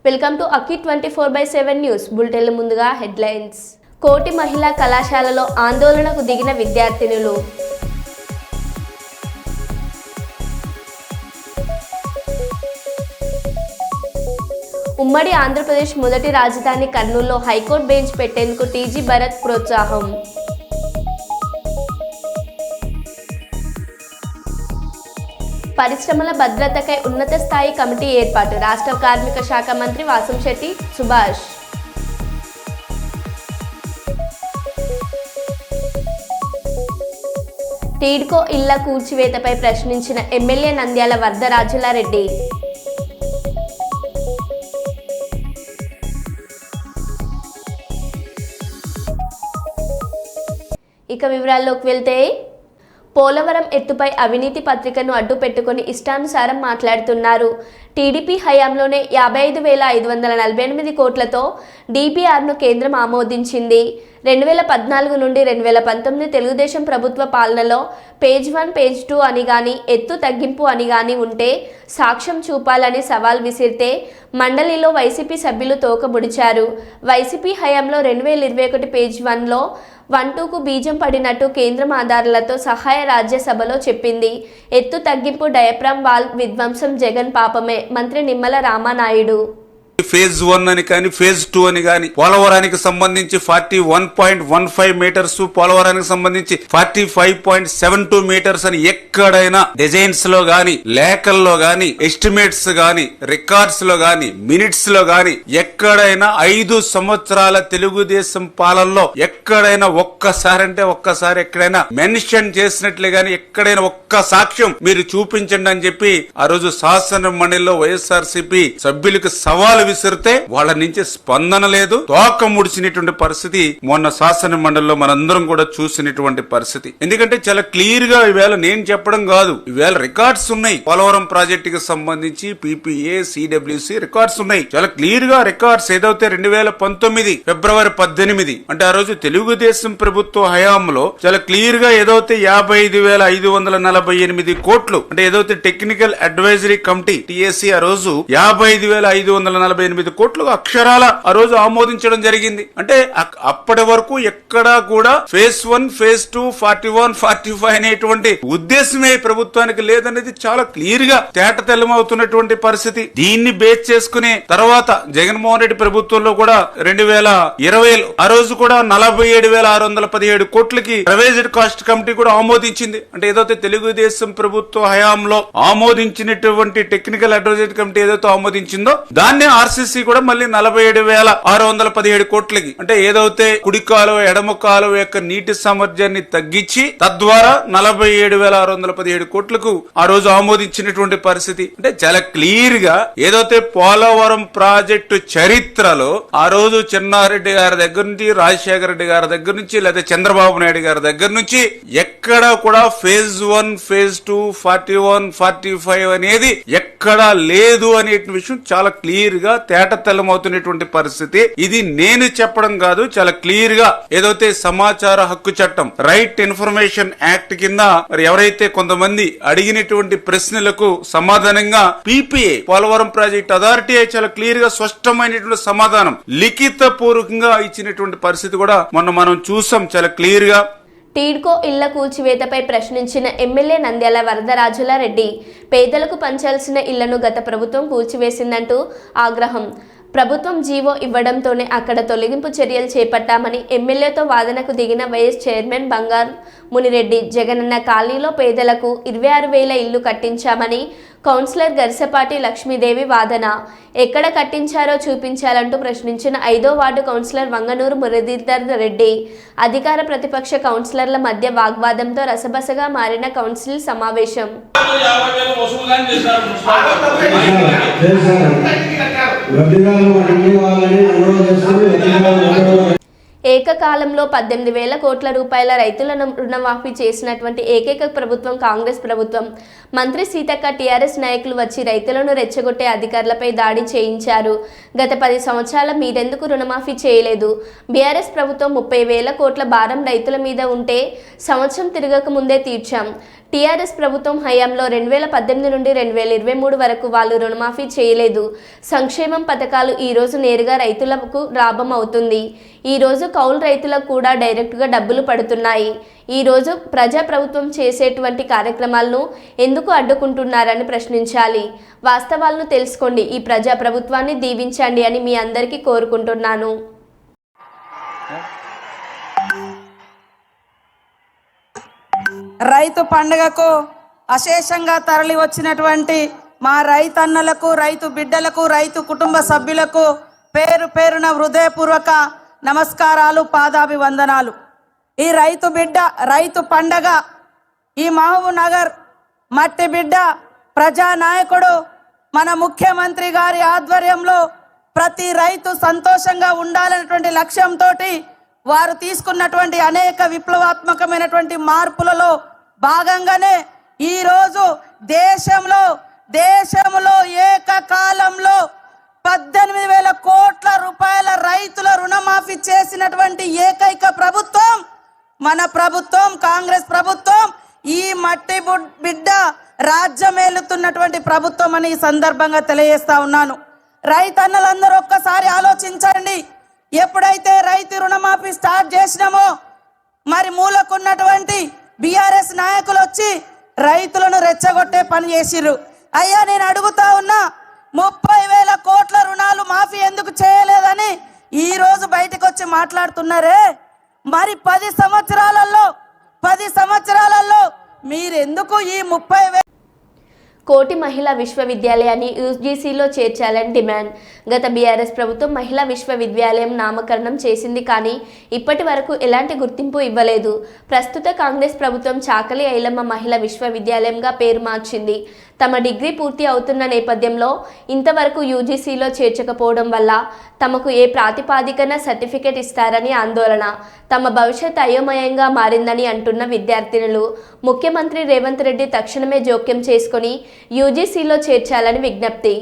Welcome to Akki 24/7 news bulletin. ముందుగా headlines. కోటి మహిళా కళాశాలలో ఆందోళనకు దిగిన విద్యార్థినులు. ఉమ్మడి ఆంధ్రప్రదేశ్ మొదటి రాజధాని కర్నూలులో హైకోర్టు బెంచ్ పెట్టేందుకు టీజీ భరత్ ప్రోత్సాహం. పరిశ్రమల భద్రతకై ఉన్నత స్థాయి కమిటీ ఏర్పాటు. రాష్ట్ర కార్మిక శాఖ మంత్రి వాసంశెట్టి సుభాష్. టీడ్కో ఇళ్ల కూల్చివేతపై ప్రశ్నించిన ఎమ్మెల్యే నంద్యాల వరదరాజులారెడ్డి. ఇక వివరాల్లోకి వెళ్తే, పోలవరం ఎత్తుపై అవినీతి పత్రికను అడ్డు పెట్టుకుని ఇష్టానుసారం మాట్లాడుతున్నారు. టీడీపీ హయాంలోనే 55,548 కోట్లతో డీపీఆర్ను కేంద్రం ఆమోదించింది. 2014 నుండి 2019 తెలుగుదేశం ప్రభుత్వ పాలనలో పేజ్ 1, పేజ్ 2 అని గాని, ఎత్తు తగ్గింపు అని గాని ఉంటే సాక్ష్యం చూపాలని సవాల్ విసిరితే మండలిలో వైసీపీ సభ్యులు తోకముడిచారు. వైసీపీ హయాంలో 2021 పేజ్ 1లో 1-2కు బీజం పడినట్టు కేంద్రం ఆధారాలతో సహాయ రాజ్యసభలో చెప్పింది. ఎత్తు తగ్గింపు డయాఫ్రామ్ వాల్ విధ్వంసం జగన్ పాపమే. మంత్రి నిమ్మల రామానాయుడు. ఫేజ్ 1 అని కానీ, ఫేజ్ 2 అని కానీ, పోలవరానికి సంబంధించి 41.15 మీటర్స్, పోలవరానికి సంబంధించి 45.72 మీటర్స్ అని ఎక్కడైనా డిజైన్స్ లో గాని, లేఖల్లో గాని, ఎస్టిమేట్స్ గాని, రికార్డ్స్ లో గాని, మినిట్స్ లో గాని ఎక్కడైనా 5 సంవత్సరాల తెలుగుదేశం పాలనలో ఎక్కడైనా ఒక్కసారి ఎక్కడైనా మెన్షన్ చేసినట్లే గాని ఎక్కడైనా ఒక్క సాక్ష్యం మీరు చూపించండి అని చెప్పి ఆ రోజు శాసన మండలిలో వైఎస్ఆర్సీపీ సభ్యులకు సవాలు విసిరితే వాళ్ళ నుంచి స్పందన లేదు. తోక ముడిచినటువంటి పరిస్థితి మొన్న శాసన మండలిలో మనందరం కూడా చూసినటువంటి పరిస్థితి. ఎందుకంటే చాలా క్లియర్ గా ఈవేళ నేను చెప్పడం కాదు, ఈవేళ రికార్డ్స్ ఉన్నాయి. పోలవరం ప్రాజెక్టుకి సంబంధించి పీపీఏ, సిడబ్ల్యూసి రికార్డ్స్ ఉన్నాయి. చాలా క్లియర్ గా రికార్డ్స్ ఏదైతే 2019 ఫిబ్రవరి 18 అంటే ఆ రోజు తెలుగుదేశం ప్రభుత్వ హయాంలో చాలా క్లియర్ గా ఏదైతే 55,548 కోట్లు అంటే ఏదైతే టెక్నికల్ అడ్వైజరీ కమిటీ టిఎస్సి ఆ రోజు 55,548 కోట్లు అక్షరాల ఆ రోజు ఆమోదించడం జరిగింది. అంటే అప్పటి వరకు ఎక్కడా కూడా ఫేజ్ 1, ఫేజ్ 2, 41, 45 అనేటువంటి ఉద్దేశమే ప్రభుత్వానికి లేదనేది చాలా క్లియర్ గా తేటతెల్లమవుతున్నటువంటి పరిస్థితి. దీన్ని బేస్ చేసుకునే తర్వాత జగన్మోహన్ రెడ్డి ప్రభుత్వంలో కూడా 2020 ఆ రోజు కూడా 47,617 కోట్లకి రివైజ్డ్ కాస్ట్ కమిటీ కూడా ఆమోదించింది. అంటే ఏదైతే తెలుగుదేశం ప్రభుత్వ హయాంలో ఆమోదించినటువంటి టెక్నికల్ అడ్వైజరీ కమిటీ ఏదైతే ఆమోదించిందో దాన్ని ఆర్సీసీ కూడా మళ్ళీ 47,617 కోట్లకి అంటే ఏదైతే కుడి కాలువ ఎడమ కాలువ యొక్క నీటి సామర్థ్యాన్ని తగ్గించి తద్వారా 47,617 కోట్లకు ఆ రోజు ఆమోదించినటువంటి పరిస్థితి. అంటే చాలా క్లియర్ గా ఏదైతే పోలవరం ప్రాజెక్టు చరిత్రలో ఆ రోజు చెన్నారెడ్డి గారి దగ్గర నుంచి, రాజశేఖర రెడ్డి గారి దగ్గర నుంచి, లేదా చంద్రబాబు నాయుడు గారి దగ్గర నుంచి ఎక్కడ కూడా ఫేజ్ 1, ఫేజ్ 2, 41, 45 అనేది ఎక్కడా లేదు అనే విషయం చాలా క్లియర్ గా తేటతెల్లమవుతున్నటువంటి పరిస్థితి. ఇది నేను చెప్పడం కాదు, చాలా క్లియర్ గా ఏదైతే సమాచార హక్కు చట్టం, రైట్ ఇన్ఫర్మేషన్ యాక్ట్ కింద మరి ఎవరైతే కొంతమంది అడిగినటువంటి ప్రశ్నలకు సమాధానంగా పీపీఏ పోలవరం ప్రాజెక్ట్ అథారిటీ చాలా క్లియర్ గా స్పష్టమైనటువంటి సమాధానం లిఖిత పూర్వకంగా ఇచ్చినటువంటి పరిస్థితి కూడా మొన్న మనం చూసాం చాలా క్లియర్ గా. టీడ్కో ఇళ్ల కూల్చివేతపై ప్రశ్నించిన ఎమ్మెల్యే నంద్యాల వరదరాజులారెడ్డి. పేదలకు పంచాల్సిన ఇళ్లను గత ప్రభుత్వం కూల్చివేసిందంటూ ఆగ్రహం. ప్రభుత్వం జీవో ఇవ్వడంతోనే అక్కడ తొలగింపు చర్యలు చేపట్టామని ఎమ్మెల్యేతో వాదనకు దిగిన వైఎస్ చైర్మన్ బంగారు మునిరెడ్డి. జగనన్న కాలనీలో పేదలకు 26,000 ఇళ్లు కట్టించామని కౌన్సిలర్ గరిసపాటి లక్ష్మీదేవి వాదన. ఎక్కడ కట్టించారో చూపించాలంటూ ప్రశ్నించిన 5వ వార్డు కౌన్సిలర్ వంగనూరు మురళీధర్ రెడ్డి. అధికార ప్రతిపక్ష కౌన్సిలర్ల మధ్య వాగ్వాదంతో రసబసగా మారిన కౌన్సిల్ సమావేశం. ఏకకాలంలో 18,000 కోట్ల రూపాయల రైతులను రుణమాఫీ చేసినటువంటి ఏకైక ప్రభుత్వం కాంగ్రెస్ ప్రభుత్వం. మంత్రి సీతక్క, టీఆర్ఎస్ నాయకులు వచ్చి రైతులను రెచ్చగొట్టే అధికారులపై దాడి చేయించారు. గత 10 సంవత్సరాల మీరెందుకు రుణమాఫీ చేయలేదు? బీఆర్ఎస్ ప్రభుత్వం 30,000 కోట్ల భారం రైతుల మీద ఉంటే సంవత్సరం తిరగక ముందే తీర్చాం. టీఆర్ఎస్ ప్రభుత్వం హయాంలో 2018 నుండి 2023 వరకు వాళ్ళు రుణమాఫీ చేయలేదు. సంక్షేమం పథకాలు ఈరోజు నేరుగా రైతులకు లాభం అవుతుంది. ఈరోజు కౌలు రైతులకు కూడా డైరెక్ట్గా డబ్బులు పడుతున్నాయి. ఈరోజు ప్రజాప్రభుత్వం చేసేటువంటి కార్యక్రమాలను ఎందుకు అడ్డుకుంటున్నారని ప్రశ్నించాలి. వాస్తవాలను తెలుసుకోండి. ఈ ప్రజాప్రభుత్వాన్ని దీవించండి అని మీ అందరికీ కోరుకుంటున్నాను. రైతు పండుగకు అశేషంగా తరలి వచ్చినటువంటి మా రైతన్నలకు, రైతు బిడ్డలకు, రైతు కుటుంబ సభ్యులకు పేరు పేరున హృదయపూర్వక నమస్కారాలు, పాదాభివందనాలు. ఈ రైతు పండగ ఈ మహబూబ్ నగర్ మట్టి బిడ్డ ప్రజానాయకుడు మన ముఖ్యమంత్రి గారి ఆధ్వర్యంలో ప్రతి రైతు సంతోషంగా ఉండాలనేటువంటి లక్ష్యంతో వారు తీసుకున్నటువంటి అనేక విప్లవాత్మకమైనటువంటి మార్పులలో భాగంగానే ఈరోజు దేశంలో ఏకకాలంలో 18,000 కోట్ల రూపాయల రైతుల రుణమాఫీ చేసినటువంటి ఏకైక ప్రభుత్వం మన ప్రభుత్వం, కాంగ్రెస్ ప్రభుత్వం. ఈ మట్టి బిడ్డ రాజ్యమేలుతున్నటువంటి ప్రభుత్వం అని ఈ సందర్భంగా తెలియజేస్తా ఉన్నాను. రైతన్నలందరూ ఒక్కసారి ఆలోచించండి. ఎప్పుడైతే రైతు రుణమాఫీ స్టార్ట్ చేసినామో మరి మూలకున్నటువంటి బీఆర్ఎస్ నాయకులు వచ్చి రైతులను రెచ్చగొట్టే పని చేసిర్రు. అయ్యా, నేను అడుగుతా ఉన్నా, 30,000 కోట్ల రుణాలు మాఫీ ఎందుకు చేయలేదని ఈ రోజు బయటకు వచ్చి మాట్లాడుతున్నారే. మరి 10 సంవత్సరాలలో మీరెందుకు ఈ 30,000 కోటి మహిళా విశ్వవిద్యాలయాన్ని యూజీసీలో చేర్చాలని డిమాండ్. గత బీఆర్ఎస్ ప్రభుత్వం మహిళా విశ్వవిద్యాలయం నామకరణం చేసింది, కానీ ఇప్పటి వరకు ఎలాంటి గుర్తింపు ఇవ్వలేదు. ప్రస్తుత కాంగ్రెస్ ప్రభుత్వం చాకలి ఐలమ్మ మహిళా విశ్వవిద్యాలయంగా పేరు మార్చింది. తమ డిగ్రీ పూర్తి అవుతున్న నేపథ్యంలో ఇంతవరకు యూజీసీలో చేర్చకపోవడం వల్ల తమకు ఏ ప్రాతిపాదికన సర్టిఫికెట్ ఇస్తారని ఆందోళన. తమ భవిష్యత్ అయోమయంగా మారిందని అంటున్న విద్యార్థినులు. ముఖ్యమంత్రి రేవంత్ రెడ్డి తక్షణమే జోక్యం చేసుకుని యూజీసీలో చేర్చాలని విజ్ఞప్తి.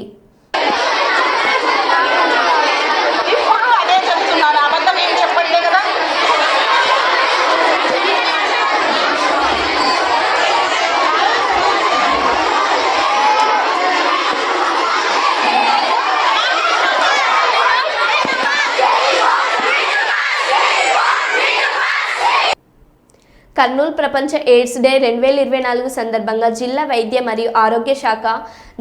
కర్నూలు ప్రపంచ ఎయిడ్స్ డే 2024 సందర్భంగా జిల్లా వైద్య మరియు ఆరోగ్య శాఖ,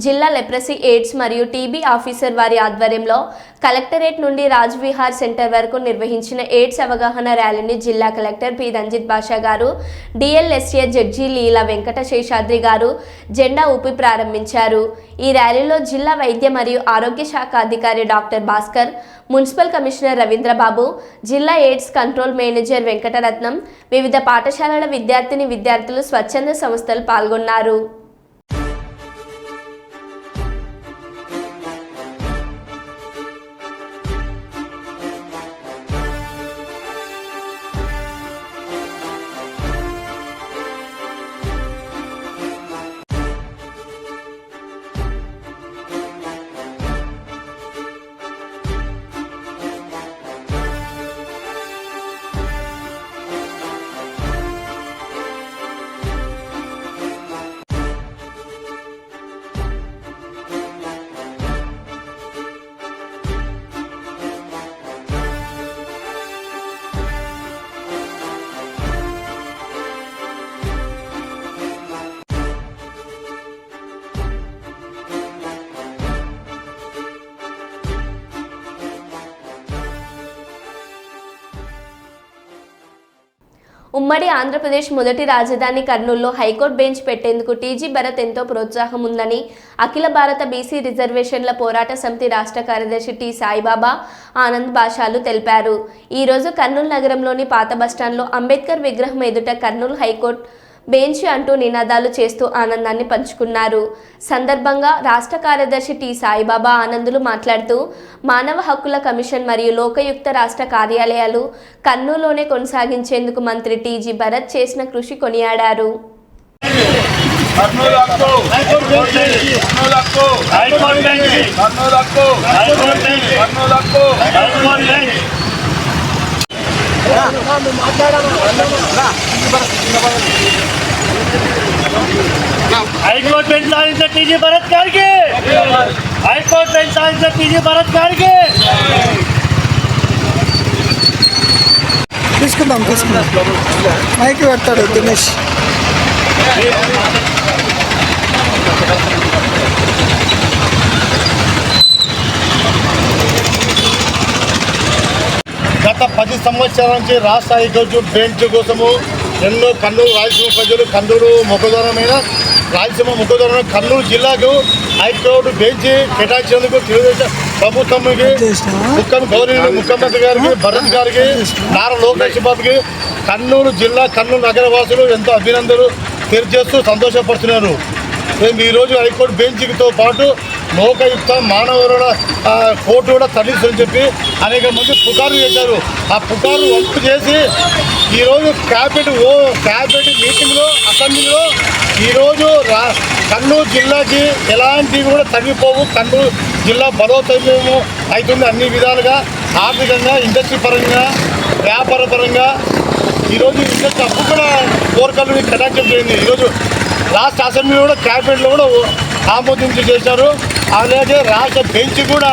జిల్లా లెప్రసీ, ఎయిడ్స్ మరియు టీబీ ఆఫీసర్ వారి ఆధ్వర్యంలో కలెక్టరేట్ నుండి రాజ్ విహార్ సెంటర్ వరకు నిర్వహించిన ఎయిడ్స్ అవగాహన ర్యాలీని జిల్లా కలెక్టర్ పి రంజిత్ బాషా గారు, డిఎల్ఎస్ఏ జడ్జి లీలా వెంకట శేషాద్రి గారు జెండా ఊపి ప్రారంభించారు. ఈ ర్యాలీలో జిల్లా వైద్య మరియు ఆరోగ్య శాఖ అధికారి doctor Bhaskar, municipal commissioner Ravindra Babu, జిల్లా ఎయిడ్స్ కంట్రోల్ మేనేజర్ వెంకటరత్నం, వివిధ పాఠశాలల విద్యార్థులు, స్వచ్ఛంద సంస్థలు పాల్గొన్నారు. ఉమ్మడి ఆంధ్రప్రదేశ్ మొదటి రాజధాని కర్నూలులో హైకోర్టు బెంచ్ పెట్టేందుకు టీజీ భరత్ ఎంతో ప్రోత్సాహం ఉందని అఖిల భారత బీసీ రిజర్వేషన్ల పోరాట సమితి రాష్ట్ర కార్యదర్శి టి సాయిబాబా ఆనంద్ భాషాలు తెలిపారు. ఈరోజు కర్నూలు నగరంలోని పాత బస్టాండ్లో అంబేద్కర్ విగ్రహం ఎదుట కర్నూలు హైకోర్టు బెంచ్ అంటూ నినాదాలు చేస్తూ ఆనందాన్ని పంచుకున్నారు. సందర్భంగా రాష్ట్ర కార్యదర్శి టి సాయిబాబా ఆనందులు మాట్లాడుతూ మానవ హక్కుల కమిషన్ మరియు లోకయుక్త రాష్ట్ర కార్యాలయాలు కర్నూలులోనే కొనసాగించేందుకు మంత్రి టీజీ భరత్ చేసిన కృషి కొనియాడారు. మాట్లాడాలి హైకోర్టు బెంచ్ సాధించిన టీజీ భరత్ గారికి, హైకోర్టు బెంచ్ సాధించిన టీజీ భరత్ గారికి. తీసుకుందాం మైక్ పెడతాడు దినేష్. గత 10 సంవత్సరాల నుంచి రాష్ట్ర హైకోర్టు బెంచ్ కోసము ఎన్నో కర్నూలు రాయలసీమ ప్రజలు కర్నూలు ముఖద్వారమైన రాయలసీమ ముఖద్వారం కర్నూలు జిల్లాకు హైకోర్టు బెంచ్ కేటాయించేందుకు తెలుగుదేశం ప్రభుత్వంకి గౌరవ ముఖ్యమంత్రి గారికి, భరత్ గారికి, నారా లోకేష్ బాబుకి కర్నూలు జిల్లా కర్నూలు నగర వాసులు ఎంతో అభినందనలు తెలియజేస్తూ సంతోషపడుతున్నారు. మేము ఈరోజు హైకోర్టు బెంచ్తో పాటు లోకయుక్త మానవ కోర్టు కూడా తరలిస్తుందని చెప్పి అనేక మంది పుకారు చేశారు. ఆ పుకారు వంపు చేసి ఈరోజు క్యాబినెట్ మీటింగ్లో అసెంబ్లీలో ఈరోజు కర్నూలు జిల్లాకి ఎలాంటివి కూడా తగ్గిపోవు, కర్నూలు జిల్లా బలోపేతము అవుతుంది అన్ని విధాలుగా, ఆర్థికంగా, ఇండస్ట్రీ పరంగా, వ్యాపార పరంగా. ఈరోజు ఇండస్ట్రీ అప్పు కూడా కోరికలు కటాక్షం చేయండి. ఈరోజు రాష్ట్ర అసెంబ్లీలో కూడా క్యాబినెట్లో కూడా ఆమోదించి చేశారు. అలాగే రాష్ట్ర బెంచ్ కూడా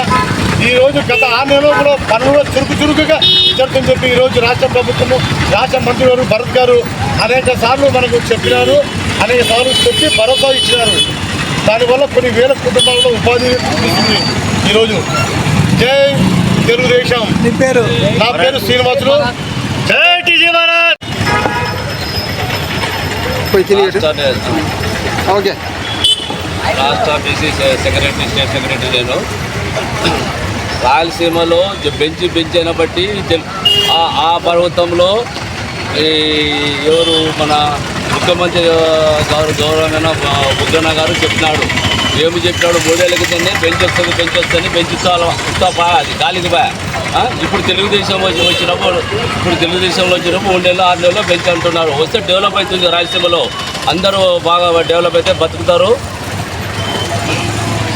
ఈరోజు గత 6 నెలలు కూడా పనులు చురుకుగా జరుగుతుందని చెప్పి ఈరోజు రాష్ట్ర ప్రభుత్వము, రాష్ట్ర మంత్రి గారు భరత్ గారు అనేక సార్లు మనకు చెప్పినారు, అనేక సార్లు చెప్పి భరోసా ఇచ్చినారు. దానివల్ల కొన్ని వేల కుటుంబాలలో ఉపాధి లభిస్తుంది. ఈరోజు జై తెలుగుదేశం. నా పేరు శ్రీనివాసులు. జై టీజీ భారత్. ఓకే. రాష్ట్ర బీసీ సెక్రటరీ, స్టేట్ సెక్రటరీ నేను. రాయలసీమలో బెంచ్ అయిన బట్టి ఆ పర్వతంలో ఎవరు మన ముఖ్యమంత్రి గౌరవమైన బుగ్గన్న గారు చెప్పినాడు. ఏమి చెప్పినాడు? 3 ఏళ్ళ క్రితమే బెంచ్ వస్తుంది ఉత్తాపా అది గాలికి బా. ఇప్పుడు తెలుగుదేశంలో వచ్చినప్పుడు 3 నెలలు 6 నెలలు బెంచ్ అంటున్నారు. వస్తే డెవలప్ అవుతుంది రాయలసీమలో, అందరూ బాగా డెవలప్ అయితే బతుకుతారు.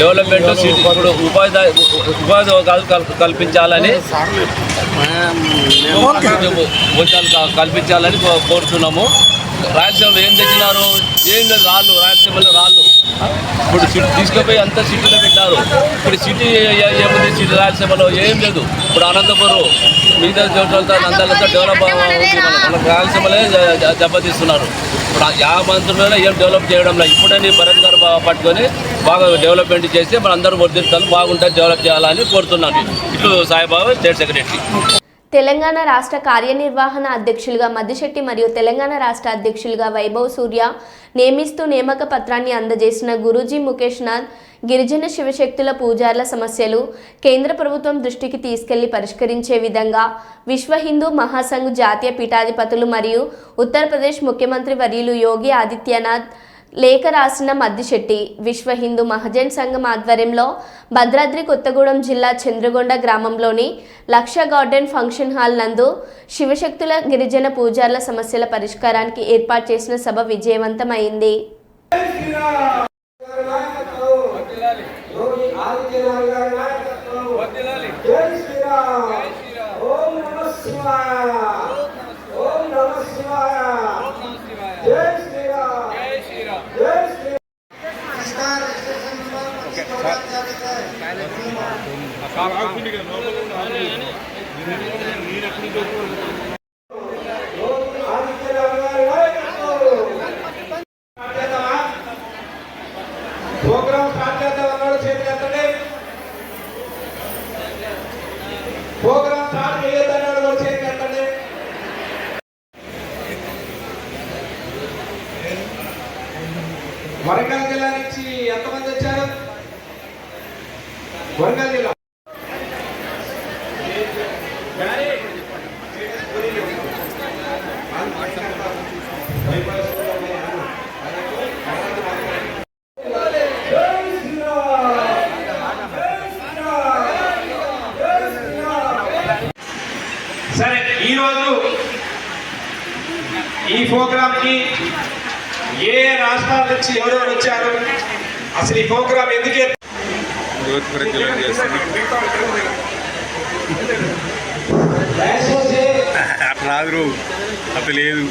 డెవలప్మెంట్ ఇప్పుడు ఉపాధి కల్పించాలని కల్పించాలని కోరుతున్నాము. రాయలసీమలో ఏం తెచ్చినారు? ఏం లేదు, రాళ్ళు. రాయలసీమలో రాళ్ళు ఇప్పుడు తీసుకుపోయి అంతా సిటీలో పెట్టారు. ఇప్పుడు సిటీ ఏముంది? సిటీ రాయలసీమలో ఏం లేదు. ఇప్పుడు అనంతపురం మిగతా చోట్లతో అంతా డెవలప్ ఉంది. మన రాయలసీమలే దెబ్బతీస్తున్నారు. ఇప్పుడు ఆ మంత్రులలో ఏం డెవలప్ చేయడం లేదు. ఇప్పుడని భరత్ గారు పట్టుకొని బాగా డెవలప్మెంట్ చేస్తే మన అందరూ వర్ధిల్తాలు బాగుంటుంది, డెవలప్ చేయాలని కోరుతున్నాను. ఇట్లు సాయిబాబా, స్టేట్ సెక్రటరీ. తెలంగాణ రాష్ట్ర కార్యనిర్వహణ అధ్యక్షులుగా మద్దిశెట్టి మరియు తెలంగాణ రాష్ట్ర అధ్యక్షులుగా వైభవ్ సూర్య నియమిస్తూ నియామక పత్రాన్ని అందజేసిన గురూజీ ముఖేష్ నాథ్ గిరిజన శివశక్తుల పూజార్ల సమస్యలు కేంద్ర ప్రభుత్వం దృష్టికి తీసుకెళ్లి పరిష్కరించే విధంగా విశ్వ హిందూ మహాసంఘ్ జాతీయ పీఠాధిపతులు మరియు ఉత్తరప్రదేశ్ ముఖ్యమంత్రి వర్యులు యోగి ఆదిత్యనాథ్ లేఖ రాసిన మద్దిశెట్టి విశ్వ హిందూ మహాజన్ సంఘం ఆధ్వర్యంలో భద్రాద్రి కొత్తగూడెం జిల్లా చంద్రగొండ గ్రామంలోని లక్ష గార్డెన్ ఫంక్షన్ హాల్ నందు శివశక్తుల గిరిజన పూజార్ల సమస్యల పరిష్కారానికి ఏర్పాటు చేసిన సభ విజయవంతమైంది. ప్రోగ్రామ్ స్టార్ట్ చేద్దాం అన్నాడు, చేతులు ఎత్తండి. ప్రోగ్రామ్ స్టార్ట్ చేయొద్దన్నాడు, చేతులు ఎత్తండి. వరంగల్ జిల్లా నుంచి ఎంతమంది వచ్చారు? వరంగల్ జిల్లా సరే. ఈరోజు ఈ ప్రోగ్రామ్ కి ఏ రాష్ట్రాల నుంచి ఎవరెవరు వచ్చారు, అసలు ఈ ప్రోగ్రామ్ ఎందుకు రాదు అసలు లేదు.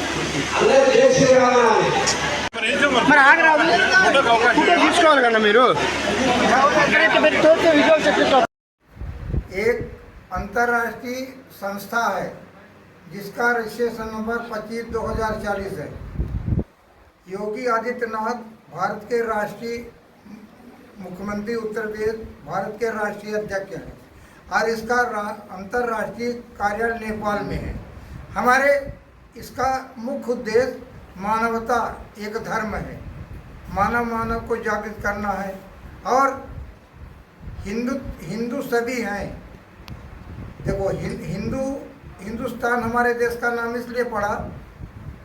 అందరూ మరి ఆగరాదు ఫోటో తీసుకోవాలి కదా మీరు. एक अंतर्राष्ट्रीय संस्था है जिसका रजिस्ट्रेशन नंबर 25/2040 है। योगी आदित्यनाथ भारत के राष्ट्रीय मुख्यमंत्री उत्तर प्रदेश भारत के राष्ट्रीय अध्यक्ष हैं और इसका अंतर्राष्ट्रीय कार्यालय नेपाल में है। हमारे इसका मुख्य उद्देश्य मानवता एक धर्म है, मानव को जागृत करना है और हिंदू सभी हैं। देखो हिंदुस्तान हमारे देश का नाम इसलिए पड़ा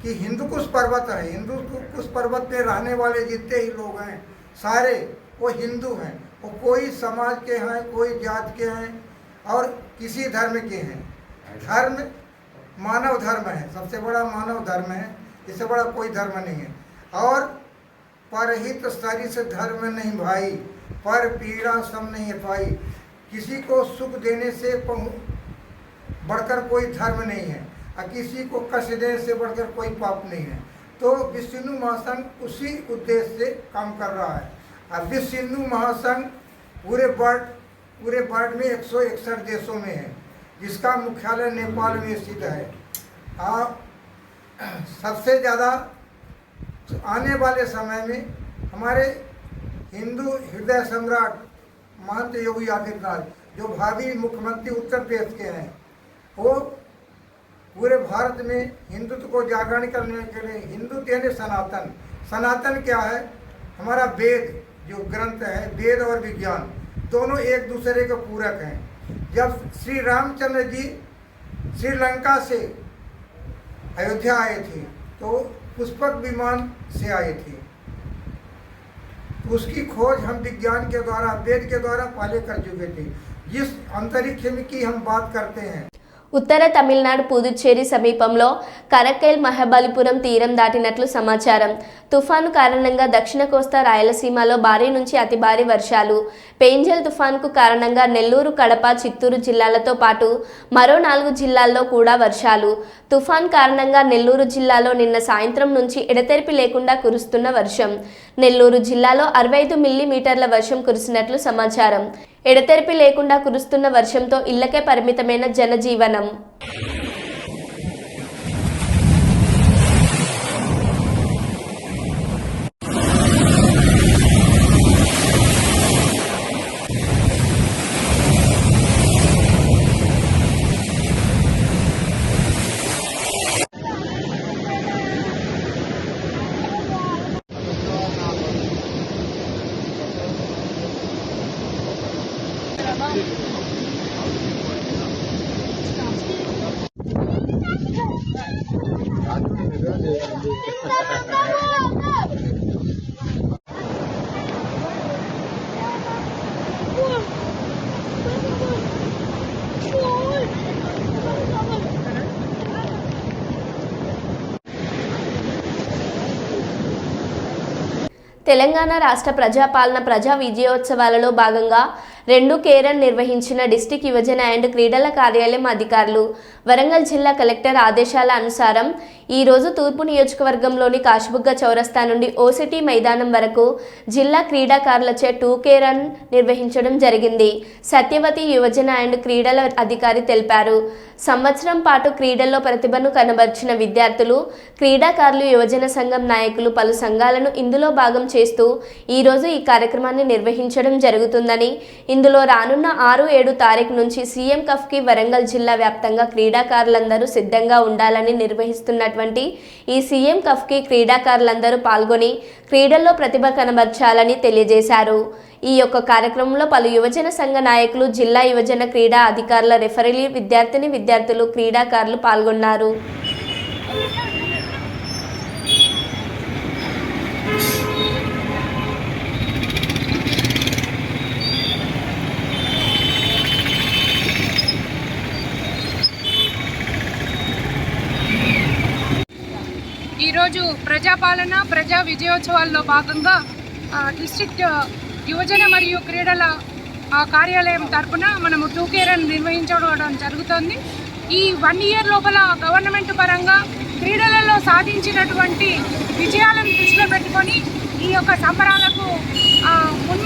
कि हिंदू कुश पर्वत है। हिंदू कुश पर्वत पे रहने वाले जितने ही लोग हैं सारे वो हिंदू हैं। वो कोई समाज के हैं, कोई जात के हैं और किसी धर्म के हैं। धर्म मानव धर्म है, सबसे बड़ा मानव धर्म है, इससे बड़ा कोई धर्म नहीं है। और परहित स्तरी से धर्म नहीं भाई, पर पीड़ा सम नहीं पाई। किसी को सुख देने से बढ़कर कोई धर्म नहीं है और किसी को कष्ट देने से बढ़कर कोई पाप नहीं है। तो विश्व हिंदू महासंघ उसी उद्देश्य से काम कर रहा है। और विश्व हिंदू महासंघ पूरे वर्ल्ड में 161 देशों में है, जिसका मुख्यालय नेपाल में स्थित है। सबसे ज़्यादा आने वाले समय में हमारे हिंदू हृदय सम्राट महंत योगी आदित्यनाथ जो भावी मुख्यमंत्री उत्तर प्रदेश के हैं, वो पूरे भारत में हिंदुत्व को जागरण करने के लिए हिंदुत्व यानी सनातन क्या है? हमारा वेद जो ग्रंथ है, वेद और विज्ञान दोनों एक दूसरे के पूरक हैं। जब श्री रामचंद्र जी श्रीलंका से अयोध्या आए थे तो पुष्पक विमान से आए थे। उसकी खोज हम विज्ञान के द्वारा वेद के द्वारा पहले कर चुके थे। जिस अंतरिक्ष की हम बात करते हैं, ఉత్తర తమిళనాడు పుదుచ్చేరి సమీపంలో కరక్కైల్ మహాబలిపురం తీరం దాటినట్లు సమాచారం. తుఫాను కారణంగా దక్షిణ కోస్తా రాయలసీమలో భారీ నుంచి అతి భారీ వర్షాలు. పేంజల్ తుఫాన్కు కారణంగా నెల్లూరు, కడప, చిత్తూరు జిల్లాలతో పాటు మరో 4 జిల్లాల్లో కూడా వర్షాలు. తుఫాన్ కారణంగా నెల్లూరు జిల్లాలో నిన్న సాయంత్రం నుంచి ఎడతెరిపి లేకుండా కురుస్తున్న వర్షం. నెల్లూరు జిల్లాలో 65 మిల్లీమీటర్ల వర్షం కురిసినట్లు సమాచారం. ఎడతెరిపి లేకుండా కురుస్తున్న వర్షంతో ఇళ్లకే పరిమితమైన జనజీవనం. తెలంగాణ రాష్ట్ర ప్రజాపాలన ప్రజా విజయోత్సవాలలో భాగంగా 2 కేరన్ నిర్వహించిన డిస్ట్రిక్ట్ యువజన అండ్ క్రీడల కార్యాలయం అధికారులు. వరంగల్ జిల్లా కలెక్టర్ ఆదేశాల అనుసారం ఈరోజు తూర్పు నియోజకవర్గంలోని కాశీబుగ్గ చౌరస్తా నుండి ఓసిటీ మైదానం వరకు జిల్లా క్రీడాకారులచే 2 కేరన్ నిర్వహించడం జరిగింది. సత్యవతి యువజన అండ్ క్రీడల అధికారి తెలిపారు. సంవత్సరం పాటు క్రీడల్లో ప్రతిభను కనబర్చిన విద్యార్థులు, క్రీడాకారులు, యువజన సంఘం నాయకులు పలు సంఘాలను ఇందులో భాగం చేస్తూ ఈరోజు ఈ కార్యక్రమాన్ని నిర్వహించడం జరుగుతుందని, ఇందులో రానున్న 6-7 తారీఖు నుంచి సీఎం కఫ్కి వరంగల్ జిల్లా వ్యాప్తంగా క్రీడాకారులందరూ సిద్ధంగా ఉండాలని నిర్వహిస్తున్నటువంటి ఈ సీఎం కఫ్కి క్రీడాకారులందరూ పాల్గొని క్రీడల్లో ప్రతిభ కనబర్చాలని తెలియజేశారు. ఈ యొక్క కార్యక్రమంలో పలు యువజన సంఘ నాయకులు, జిల్లా యువజన క్రీడా అధికారుల, రెఫరీలు, విద్యార్థులు, క్రీడాకారులు పాల్గొన్నారు. ఈరోజు ప్రజాపాలన ప్రజా విజయోత్సవాల్లో భాగంగా డిస్ట్రిక్ట్ యువజన మరియు క్రీడల కార్యాలయం తరఫున మనము 2K రన్ నిర్వహించడం జరుగుతుంది. ఈ 1 ఇయర్ లోపల గవర్నమెంట్ పరంగా క్రీడలలో సాధించినటువంటి విజయాలను దృష్టిలో పెట్టుకొని ఈ యొక్క సంబరాలకు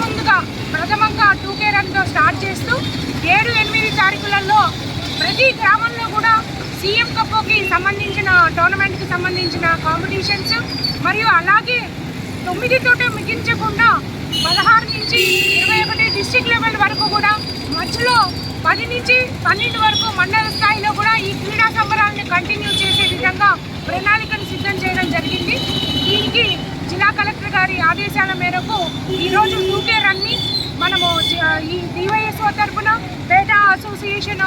ముందుగా ప్రథమంగా 2K రన్తో స్టార్ట్ చేస్తూ 7-8 తారీఖులలో ప్రతి గ్రామంలో కూడా సీఎం కప్కి సంబంధించిన టోర్నమెంట్కి సంబంధించిన కాంపిటీషన్స్ మరియు అలాగే 9తోటే మిగించకుండా 16 నుంచి 21 డిస్ట్రిక్ట్ లెవెల్ వరకు కూడా మధ్యలో 10 నుంచి 12 వరకు మండల స్థాయిలో కూడా ఈ క్రీడా సంబరాలను కంటిన్యూ చేసే విధంగా ప్రణాళికను సిద్ధం చేయడం జరిగింది. దీనికి జిల్లా కలెక్టర్ గారి ఆదేశాల మేరకు ఈరోజు 2K రన్ని మనము ఈ డివైఎస్ఓ తరఫున పేట అసోసియేషన్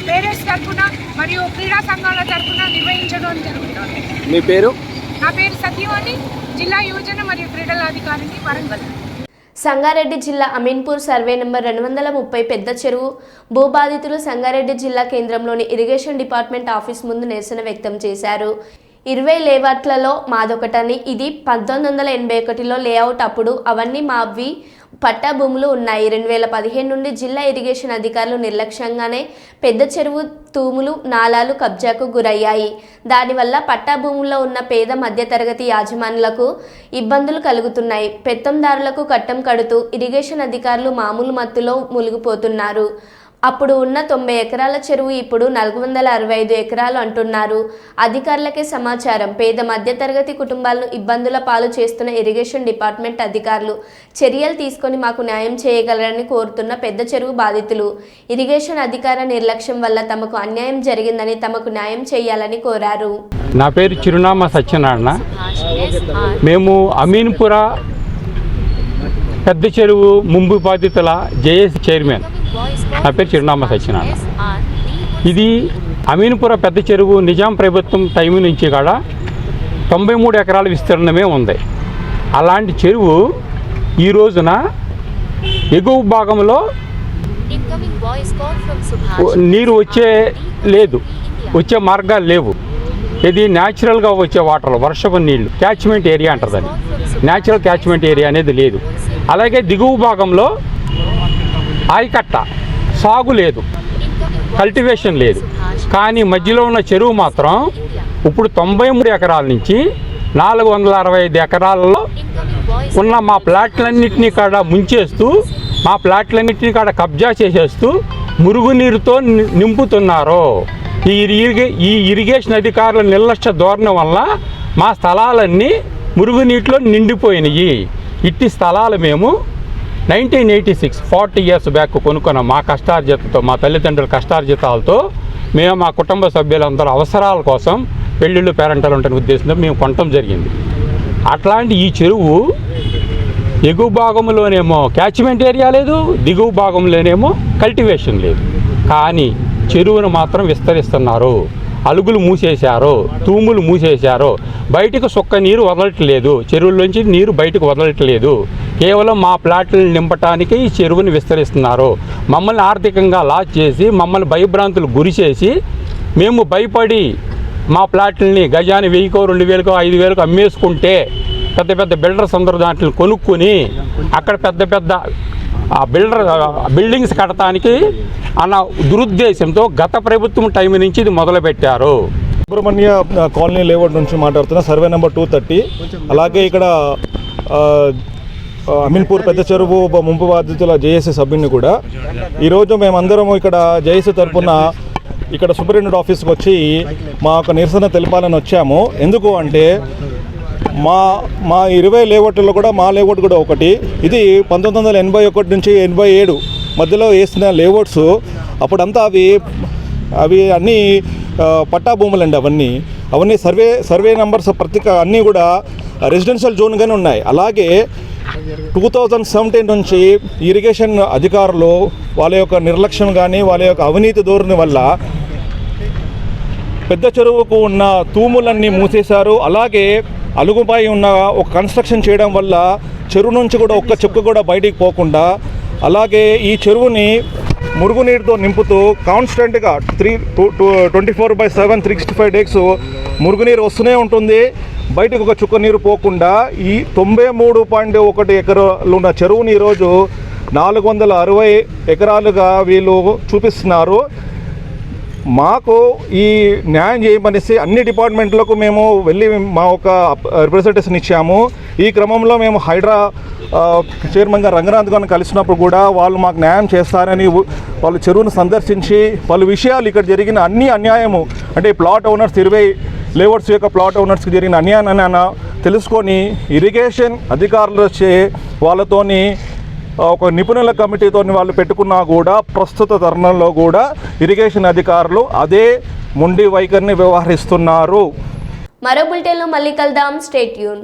పేరెంట్స్ తరఫున మరియు క్రీడా సంఘాల తరఫున నిర్వహించడం జరుగుతుంది. మీ పేరు? నా పేరు సత్యవాణి, జిల్లా యువజన మరియు క్రీడల అధికారిని, వరంగల్. సంగారెడ్డి జిల్లా అమీన్పూర్ సర్వే నెంబర్ 230 పెద్ద చెరువు భూబాధితులు సంగారెడ్డి జిల్లా కేంద్రంలోని ఇరిగేషన్ డిపార్ట్మెంట్ ఆఫీస్ ముందు నిరసన వ్యక్తం చేశారు. 20 లేఅవుట్లలో మాదొకటని, ఇది 1981లో లేఅవుట్, అప్పుడు అవన్నీ మావి పట్టా భూములు ఉన్నాయి. 2015 నుండి జిల్లా ఇరిగేషన్ అధికారులు నిర్లక్ష్యంగానే పెద్ద చెరువు తూములు నాలాలు కబ్జాకు గురయ్యాయి. దానివల్ల పట్టా భూముల్లో ఉన్న పేద మధ్యతరగతి యాజమానులకు ఇబ్బందులు కలుగుతున్నాయి. పెత్తందారులకు కట్టం కడుతూ ఇరిగేషన్ అధికారులు మామూలు మత్తులో మునిగిపోతున్నారు. అప్పుడు ఉన్న 90 ఎకరాల చెరువు ఇప్పుడు 465 ఎకరాలు అంటున్నారు. అధికారులకే సమాచారం. పేద మధ్యతరగతి కుటుంబాలను ఇబ్బందుల పాలు చేస్తున్న ఇరిగేషన్ డిపార్ట్మెంట్ అధికారులు చర్యలు తీసుకొని మాకు న్యాయం చేయగలరని కోరుతున్న పెద్ద చెరువు బాధితులు. ఇరిగేషన్ అధికార నిర్లక్ష్యం వల్ల తమకు అన్యాయం జరిగిందని, తమకు న్యాయం చేయాలని కోరారు. నా పేరు చిరునామా సత్యనారాయణ. మేము అమీన్పుర పెద్ద చెరువు ముంపు బాధితుల జేఏసీ చైర్మన్. నా పేరు చిరునామా సత్యనారాయణ. ఇది అమీన్పుర పెద్ద చెరువు నిజాం ప్రభుత్వం టైం నుంచి కూడా 93 ఎకరాల విస్తీర్ణమే ఉంది. అలాంటి చెరువు ఈ రోజున ఎగువ భాగంలో నీరు వచ్చే మార్గాలు లేవు. ఇది న్యాచురల్గా వచ్చే వాటర్, వర్షపు నీళ్లు, క్యాచ్మెంట్ ఏరియా అంటారు దాన్ని. న్యాచురల్ క్యాచ్మెంట్ ఏరియా అనేది లేదు. అలాగే దిగువ భాగంలో ఆయకట్ట, సాగు లేదు, కల్టివేషన్ లేదు. కానీ మధ్యలో ఉన్న చెరువు మాత్రం ఇప్పుడు 93 ఎకరాల నుంచి 465 ఎకరాలలో ఉన్న మా ప్లాట్లన్నింటినీ కాడ ముంచేస్తూ, మా ప్లాట్లన్నింటినీ కాడ కబ్జా చేసేస్తూ మురుగునీరుతో నింపుతున్నారు. ఈ ఇరిగేషన్ అధికారుల నిర్లక్ష్య ధోరణి వల్ల మా స్థలాలన్నీ మురుగునీటిలో నిండిపోయినాయి. ఇట్టి స్థలాలు మేము 1986 40 ఇయర్స్ బ్యాక్ కొనుక్కున్నాం. మా కష్టార్జితతో, మా తల్లిదండ్రుల కష్టార్జితాలతో మేము మా కుటుంబ సభ్యులందరూ అవసరాల కోసం పెళ్ళిళ్ళు పేరెంటలు ఉంటున్న ఉద్దేశంతో మేము కొనటం జరిగింది. అట్లాంటి ఈ చెరువు ఎగువ భాగంలోనేమో క్యాచ్మెంట్ ఏరియా లేదు, దిగువ భాగంలోనేమో కల్టివేషన్ లేదు. కానీ చెరువును మాత్రం విస్తరిస్తున్నారు. అలుగులు మూసేశారు, తూములు మూసేశారు. బయటకు సుక్క నీరు వదలట్లేదు, చెరువుల్లోంచి నీరు బయటకు వదలట్లేదు. కేవలం మా ప్లాట్లను నింపటానికి ఈ చెరువుని విస్తరిస్తున్నారు. మమ్మల్ని ఆర్థికంగా లాస్ చేసి, మమ్మల్ని భయభ్రాంతులు గురి చేసి, మేము భయపడి మా ప్లాట్లని గజాన్ని 1000కో 2000కో 5000కో అమ్మేసుకుంటే పెద్ద పెద్ద బిల్డర్స్ అందరూ దాంట్లో కొనుక్కొని అక్కడ పెద్ద పెద్ద బిల్డింగ్స్ కట్టడానికి అన్న దురుద్దేశంతో గత ప్రభుత్వం టైం నుంచి ఇది మొదలుపెట్టారు. సుబ్రహ్మణ్య కాలనీ లేఅవుట్ నుంచి మాట్లాడుతున్నా, సర్వే నెంబర్ 230. అలాగే ఇక్కడ అమీన్పూర్ పెద్ద చెరువు ముంపు బాధితుల జేఏసీ సభ్యుని కూడా ఈరోజు మేమందరం ఇక్కడ జేఏసీ తరఫున ఇక్కడ సూపరింటెండెంట్ ఆఫీస్కి వచ్చి మా యొక్క నిరసన తెలపాలని వచ్చాము. ఎందుకు అంటే మా 20 లేఅవుట్లో కూడా మా లేఅవుట్ కూడా ఒకటి. ఇది 1981 నుంచి 87 మధ్యలో వేసిన లేఅవుట్స్. అప్పుడంతా అవి అన్నీ పట్టా భూములండి. అవన్నీ సర్వే నెంబర్స్ ప్రతి అన్నీ కూడా రెసిడెన్షియల్ జోన్గానే ఉన్నాయి. అలాగే 2017 నుంచి ఇరిగేషన్ అధికారులు వాళ్ళ యొక్క నిర్లక్ష్యం కానీ వాళ్ళ యొక్క అవినీతి ధోరణి వల్ల పెద్ద చెరువుకు ఉన్న తూములన్నీ మూసేశారు. అలాగే అలుగుపై ఉన్న ఒక కన్స్ట్రక్షన్ చేయడం వల్ల చెరువు నుంచి కూడా ఒక్క చుక్క కూడా బయటికి పోకుండా, అలాగే ఈ చెరువుని మురుగునీటితో నింపుతూ కాన్స్టెంట్గా 24/7 365 డేస్ మురుగునీరు వస్తూనే ఉంటుంది. బయటకు ఒక చుక్క నీరు పోకుండా ఈ 93.1 ఎకరాలు ఉన్న చెరువుని ఈరోజు 460 ఎకరాలుగా వీళ్ళు చూపిస్తున్నారు. మాకు ఈ న్యాయం చేయమనేసి అన్ని డిపార్ట్మెంట్లకు మేము వెళ్ళి మా ఒక రిప్రజెంటేషన్ ఇచ్చాము. ఈ క్రమంలో మేము హైడ్రా చైర్మన్గా రంగనాథ్ గారిని కలిసినప్పుడు కూడా వాళ్ళు మాకు న్యాయం చేస్తారని వాళ్ళు చెరువును సందర్శించి పలు విషయాలు ఇక్కడ జరిగిన అన్ని అన్యాయము అంటే ప్లాట్ ఓనర్స్ 20 లేఅవుట్స్ యొక్క ప్లాట్ ఓనర్స్కి జరిగిన అన్యాయాన్ని తెలుసుకొని ఇరిగేషన్ అధికారులు వచ్చే వాళ్ళతోని ఒక నిపుణుల కమిటీతో వాళ్ళు పెట్టుకున్నా కూడా ప్రస్తుత తరుణంలో కూడా ఇరిగేషన్ అధికారులు అదే మొండి వైఖరిని వ్యవహరిస్తున్నారు. మరో బులెటిన్లో మళ్ళీ కలుద్దాం. Stay tune.